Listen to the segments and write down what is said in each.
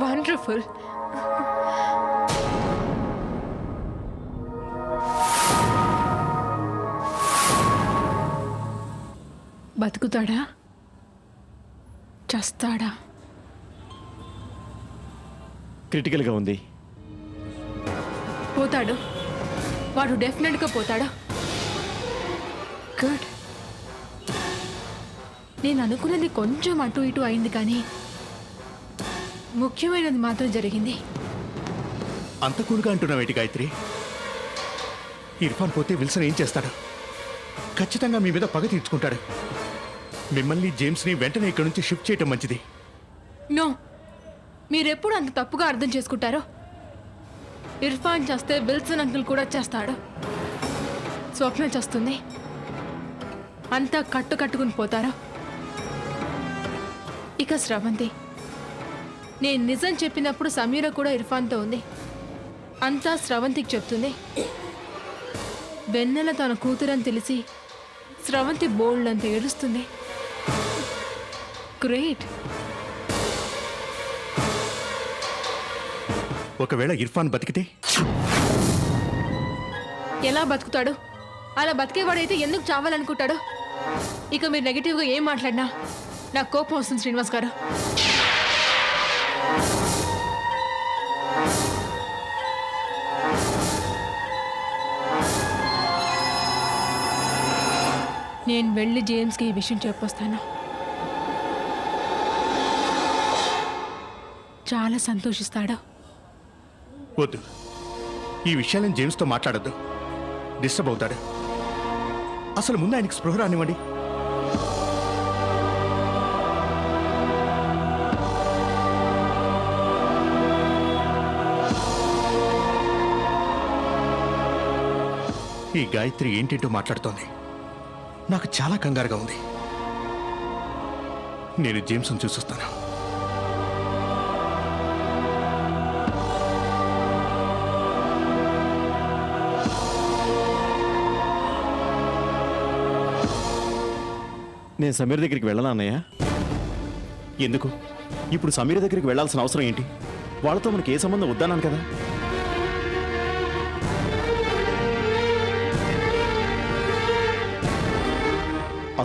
Wonderful. బతుకుతాడా చస్తాడా? క్రిటికల్గా ఉంది. పోతాడు, వాడు డెఫినెట్గా పోతాడు. గుడ్. నేను అనుకున్నది కొంచెం అటు ఇటు అయింది, కానీ ముఖ్యమైనది మాత్రం జరిగింది. అంత కూల్గా అంటున్నావేంటి గాయత్రి? ఇర్ఫాన్ పోతే విల్సన్ ఏం చేస్తాడు? ఖచ్చితంగా మీ మీద పగ తీర్చుకుంటాడు. మిమ్మల్ని జేమ్స్ని వెంటనే ఇక్కడి నుంచి షిఫ్ట్ చేయటం మంచిది. నో, మీరెప్పుడు అంత తప్పుగా అర్థం చేసుకుంటారో. ఇర్ఫాన్ చేస్తే విల్సన్ అంకుల్ కూడా చేస్తాడు. స్వప్న చేస్తుంది, అంతా కట్టుకుని పోతారా? ఇక స్రవంతి, నేను నిజం చెప్పినప్పుడు సమీర కూడా ఇర్ఫాన్తో ఉంది. అంతా స్రవంతికి చెప్తుంది. వెన్నెల తన కూతురని తెలిసి స్రవంతి బోల్డ్ అంత ఏడుస్తుంది. గ్రేట్. ఒకవేళ ఇర్ఫాన్ బతికితే? ఎలా బతుకుతాడు? అలా బతికేవాడైతే ఎందుకు చావాలనుకుంటాడు? ఇక మీరు నెగిటివ్గా ఏం మాట్లాడినా నాకు కోపం వస్తుంది శ్రీనివాస్ గారు. నేను వెళ్ళి జేమ్స్కి ఈ విషయం చెప్పొస్తాను. చాలా సంతోషిస్తాడు. వద్దు, ఈ విషయాలను జేమ్స్తో మాట్లాడద్దు. డిస్టర్బ్ అవుతాడు. అసలు ముందు ఆయనకి స్పృహ రానివ్వండి. ఈ గాయత్రి ఏంటేంటో మాట్లాడుతోంది. నాకు చాలా కంగారుగా ఉంది. నేను జేమ్స్ని చూసొస్తాను. నేను సమీర్ దగ్గరికి వెళ్ళనా అన్నయ్య? ఎందుకు? ఇప్పుడు సమీర్ దగ్గరికి వెళ్ళాల్సిన అవసరం ఏంటి? వాళ్ళతో మనకి ఏ సంబంధం వద్దన్నాను కదా.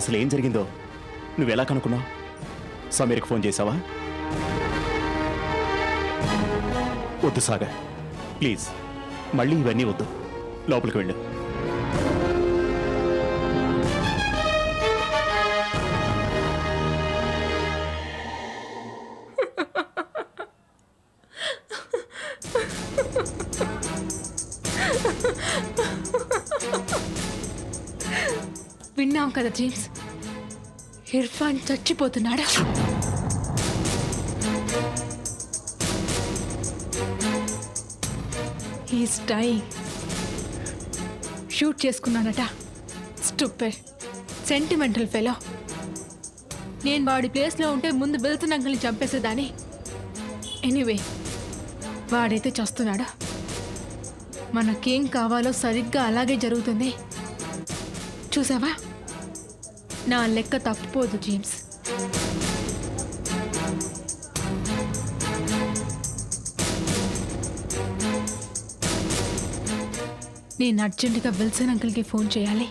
అసలు ఏం జరిగిందో నువ్వెలా కనుక్కున్నావు? సమీర్కి ఫోన్ చేసావా? వద్దు సాగర్, ప్లీజ్ మళ్ళీ ఇవన్నీ వద్దు. లోపలికి వెళ్ళు. విన్నాం కదా జేమ్స్, ఇర్ఫాన్ చచ్చిపోతున్నాడా? He's dying. షూట్ చేసుకున్నానట. Stupid, sentimental fellow. నేను వాడి ప్లేస్లో ఉంటే ముందు విల్సన్ అంకుల్ని చంపేసేదాన్ని. ఎనీవే, వాడైతే చస్తున్నాడా? మనకేం కావాలో సరిగ్గా అలాగే జరుగుతుంది. చూసావా, నా లెక్క తప్పిపోదు జేమ్స్. నేను అర్జెంటుగా విల్సన్ అంకుల్కి ఫోన్ చేయాలి.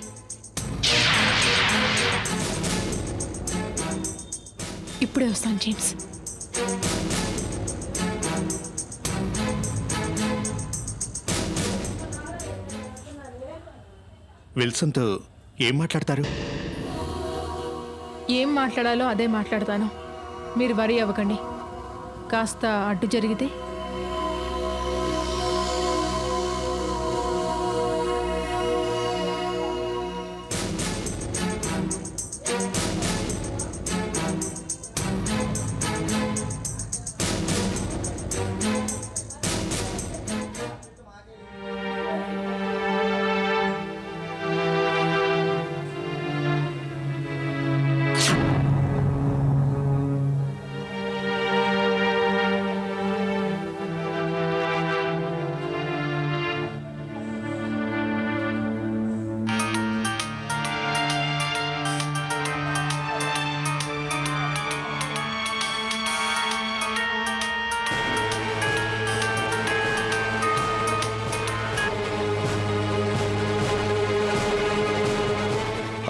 ఇప్పుడే వస్తాను జేమ్స్. విల్సన్తో ఏం మాట్లాడతారు? ఏం మాట్లాడాలో అదే మాట్లాడతాను. మీరు వరీ అవ్వకండి. కాస్త అడ్డు జరిగితే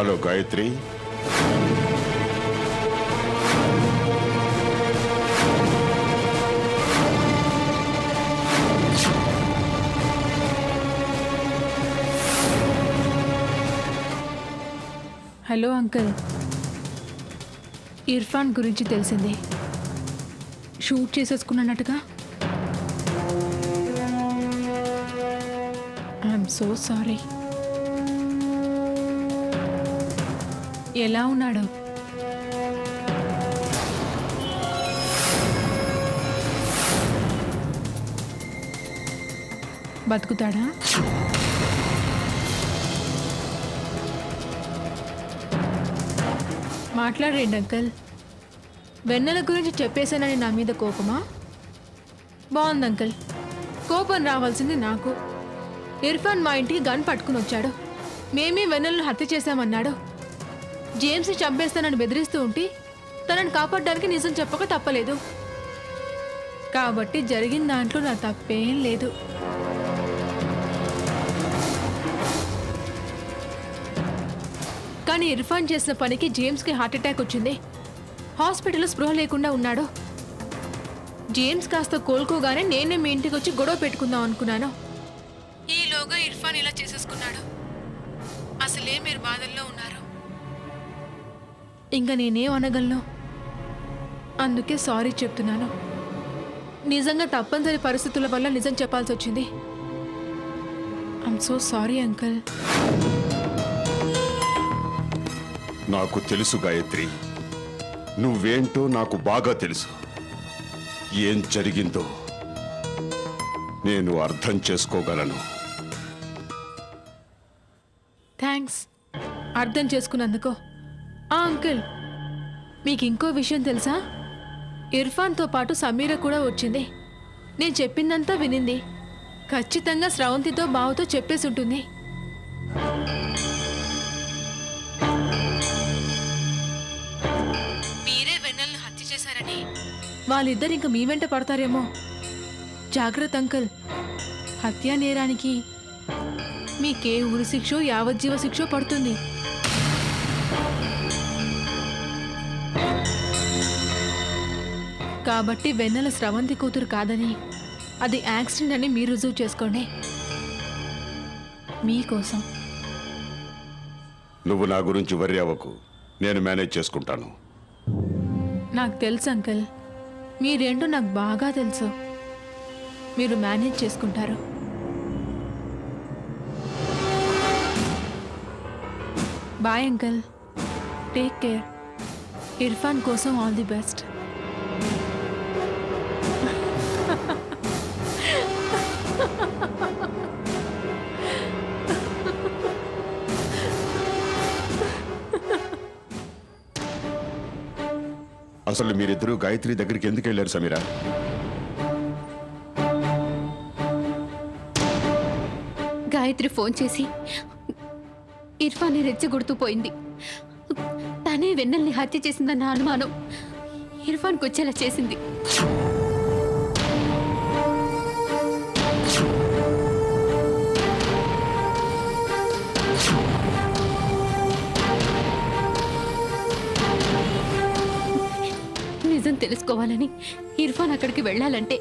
hello Gayatri, hello uncle. Irfan గురించి తెలిసింది. షూట్ చేసేసుకున్నట్టుగా. I'm so sorry. ఎలా ఉన్నాడు? బతుకుతాడా? మాట్లాడండి అంకల్. వెన్నెల గురించి చెప్పేశానని నా మీద కోపమా? బాగుంది అంకల్. కోపం రావాల్సింది నాకు. ఇర్ఫాన్ మా ఇంటికి గన్ పట్టుకుని వచ్చాడు. మేమే వెన్నెలను హత్య చేశామన్నాడు. జేమ్స్ని చంపేస్తానని బెదిరిస్తూ ఉంటే తనని కాపాడడానికి నిజం చెప్పక తప్పలేదు. కాబట్టి జరిగిన దాంట్లో నా తప్పేం లేదు. కానీ ఇర్ఫాన్ చేసిన పనికి జేమ్స్కి హార్ట్ అటాక్ వచ్చింది. హాస్పిటల్లో స్పృహ లేకుండా ఉన్నాడు. జేమ్స్ కాస్త కోలుకోగానే నేనే మీ ఇంటికి వచ్చి గొడవ పెట్టుకుందాం అనుకున్నాను. ఈలోగా ఇర్ఫాన్ ఇలా చేసేసుకున్నాడు. అసలే మీరు బాధల్లో ఉన్నారు. ఇంకా నేనేం అనగలను? అందుకే సారీ చెప్తున్నాను. నిజంగా తప్పనిసరి పరిస్థితుల వల్ల నిజం చెప్పాల్సి వచ్చింది. I'm so sorry uncle. నాకు తెలుసు గాయత్రి, నువ్వేంటో నాకు బాగా తెలుసు. ఏం జరిగిందో నేను అర్థం చేసుకోగలను. థ్యాంక్స్ అర్థం చేసుకున్నందుకు. అంకుల్, మీకు ఇంకో విషయం తెలుసా? ఇర్ఫాన్తో పాటు సమీర కూడా వచ్చింది. నేను చెప్పిందంతా వినింది. ఖచ్చితంగా స్రవంతితో బావతో చెప్పేసి ఉంటుంది. మీరే వెన్నెలను హత్య చేశారని వాళ్ళిద్దరు ఇంక మీ వెంట పడతారేమో. జాగ్రత్త అంకుల్. హత్యా నేరానికి మీకే ఉరి శిక్షో యావజ్జీవ శిక్షో పడుతుంది. కాబట్టి వెన్నెల స్రవంతి కూతురు కాదని, అది యాక్సిడెంట్ అని మీరు రుజువు చేసుకోండి. మీకోసం. నువ్వు నా గురించి వర్రీ అవ్వకు, నేను మేనేజ్ చేసుకుంటాను. నాకు తెలుసు అంకుల్. మీరేంటో నాకు బాగా తెలుసు. మీరు మేనేజ్ చేసుకుంటారు. Bye uncle. Take care. Irfan కోసం ఆల్ ది బెస్ట్. అసలు మీరిద్దరూ గాయత్రి దగ్గరికి ఎందుకు వెళ్ళారు సమీరా? గాయత్రి ఫోన్ చేసి ఇర్ఫాన్ని రెచ్చగొడుతూ పోయింది. తనే వెన్నెల్ని హత్య చేసిందన్న అనుమానం ఇర్ఫాన్కి వచ్చేలా చేసింది. నిజం తెలుసుకోవాలని ఇర్ఫాన్ అక్కడికి వెళ్ళాలంటే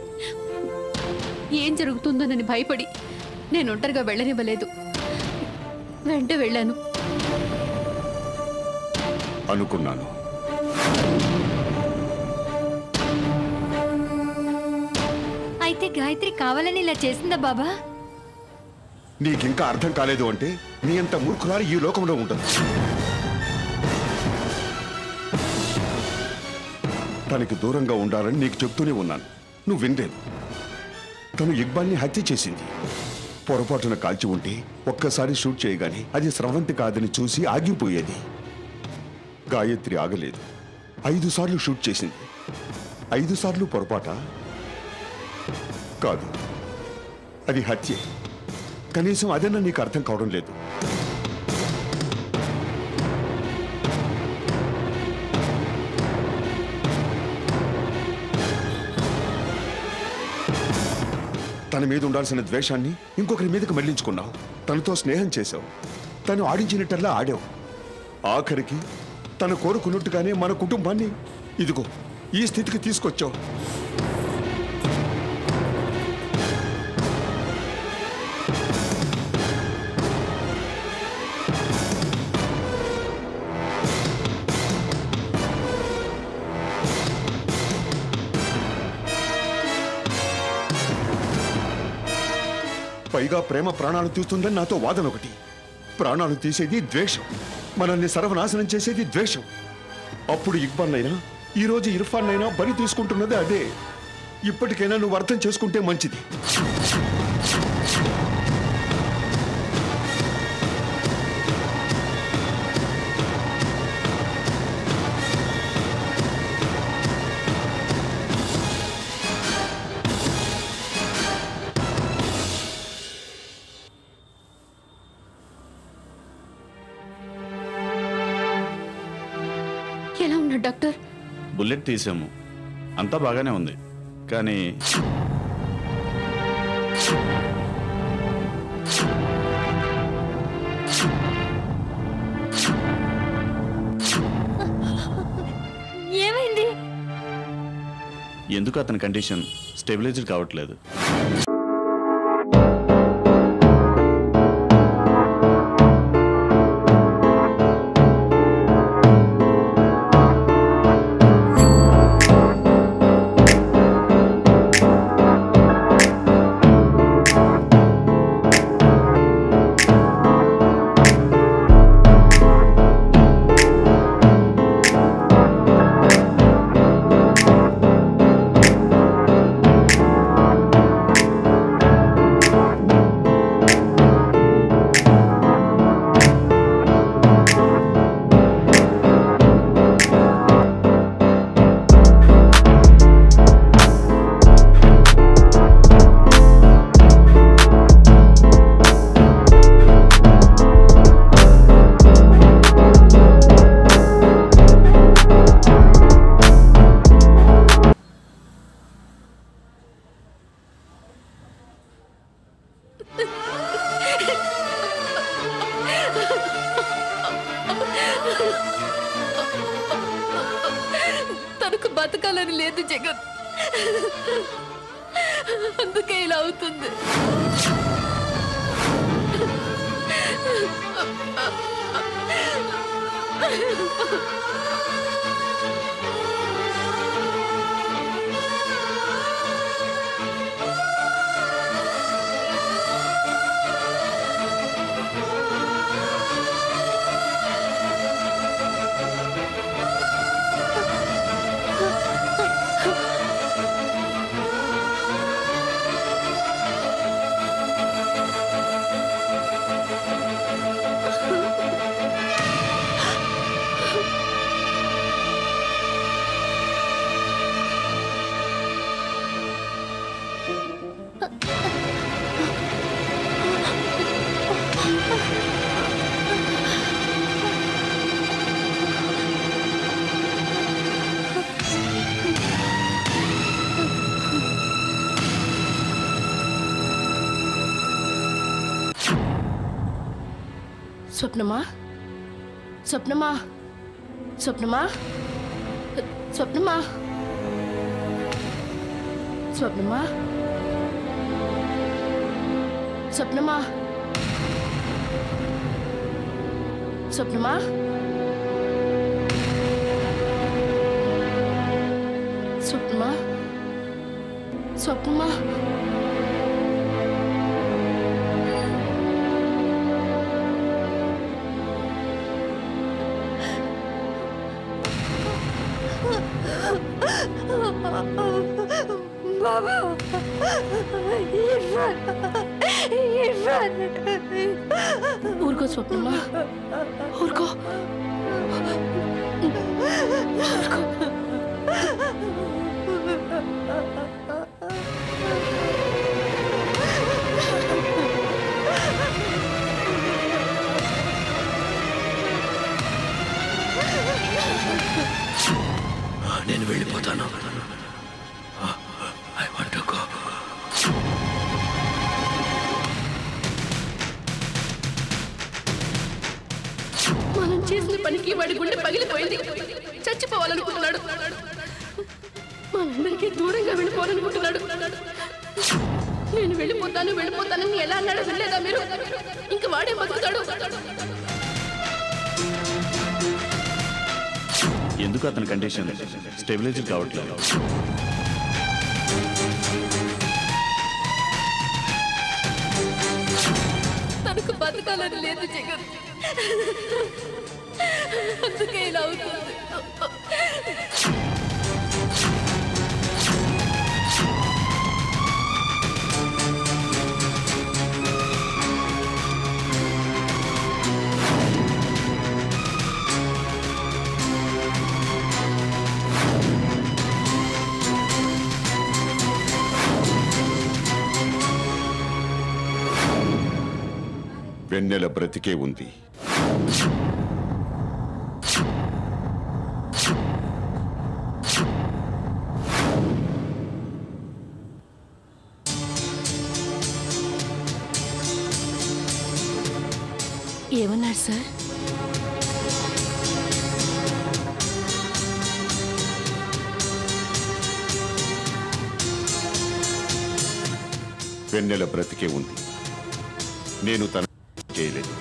ఏం జరుగుతుందోనని భయపడి నేను ఒంటరిగా వెళ్ళనివ్వలేదు. వెంట వెళ్ళాను. అనుకున్నాను. అయితే గాయత్రి కావాలని ఇలా చేసిందా బాబా? నీకింకా అర్థం కాలేదు అంటే నీ అంత మూర్ఖురాలు ఈ లోకంలో ఉంటుంది. తనకి దూరంగా ఉండాలని నీకు చెప్తూనే ఉన్నాను. నువ్వు వినలేదు. తను ఇక్బాల్ని హత్య చేసింది. పొరపాటున కాల్చి ఉంటే ఒక్కసారి షూట్ చేయగానే అది స్రవంతి కాదని చూసి ఆగిపోయేది. గాయత్రి ఆగలేదు. 5 సార్లు షూట్ చేసింది. 5 సార్లు పొరపాట కాదు, అది హత్యే. కనీసం అదన్నా నీకు అర్థం కావడం లేదు. తన మీద ఉండాల్సిన ద్వేషాన్ని ఇంకొకరి మీదకి మళ్లించుకున్నావు. తనతో స్నేహం చేశావు. తను ఆడించినట్టల్లా ఆడావు. ఆఖరికి తను కోరుకున్నట్టుగానే మన కుటుంబాన్ని ఇదిగో ఈ స్థితికి తీసుకొచ్చావు. పైగా ప్రేమ ప్రాణాలు తీస్తుందని నాతో వాదన ఒకటి. ప్రాణాలు తీసేది ద్వేషం, మనల్ని సర్వనాశనం చేసేది ద్వేషం. అప్పుడు ఇక్బాల్ అయినా ఈరోజు ఇర్ఫాన్ అయినా బలి తీసుకుంటున్నది అదే. ఇప్పటికైనా నువ్వు అర్థం చేసుకుంటే మంచిది. ఎలా ఉన్నాడు డాక్టర్? బుల్లెట్ తీసాము, అంతా బాగానే ఉంది. కానీ ఏమైంది? ఎందుకు అతని కండిషన్ స్టెబిలైజ్డ్ కావట్లేదు. తనకు బతకాలని లేదు జగన్, అందుకే ఇలా అవుతుంది. స్వప్నమా, స్వప్నమా, స్వప్నమా, స్వప్నమా, స్వప్నమా, స్వప్నమా, స్వప్నమా, స్వప్నమా, స్వప్నమా. బాబా, ఇర్ఫాన్, ఇర్ఫాన్. ఊరుకో స్వప్నమా, ఊరుకో, ఊరుకో. నేను వెళ్ళిపోతాను. I want to go. మనం చేసిన పని పడేసరికి వాడి గుండె పగిలిపోయింది. చచ్చిపోవాలనుకుంటున్నాడు. మనందరికీ దూరంగా వెళ్ళిపోవాలనుకుంటున్నాడు. నేను వెళ్ళిపోతానని ఎలా అన్నాడో వినలేదా మీరు? ఇంక వాడే బతుకుతాడు. ఎందుకు అతని కండిషన్ స్టెబిలైజ్ కావట్లేదు. తనకు బతకాలని లేదు జగన్. అందుకే ఇలా అవుతుంది. వెన్నెల బ్రతికే ఉంది. ఏమన్నారు సార్? వెన్నెల బ్రతికే ఉంది. నేను తన చేయలేదు.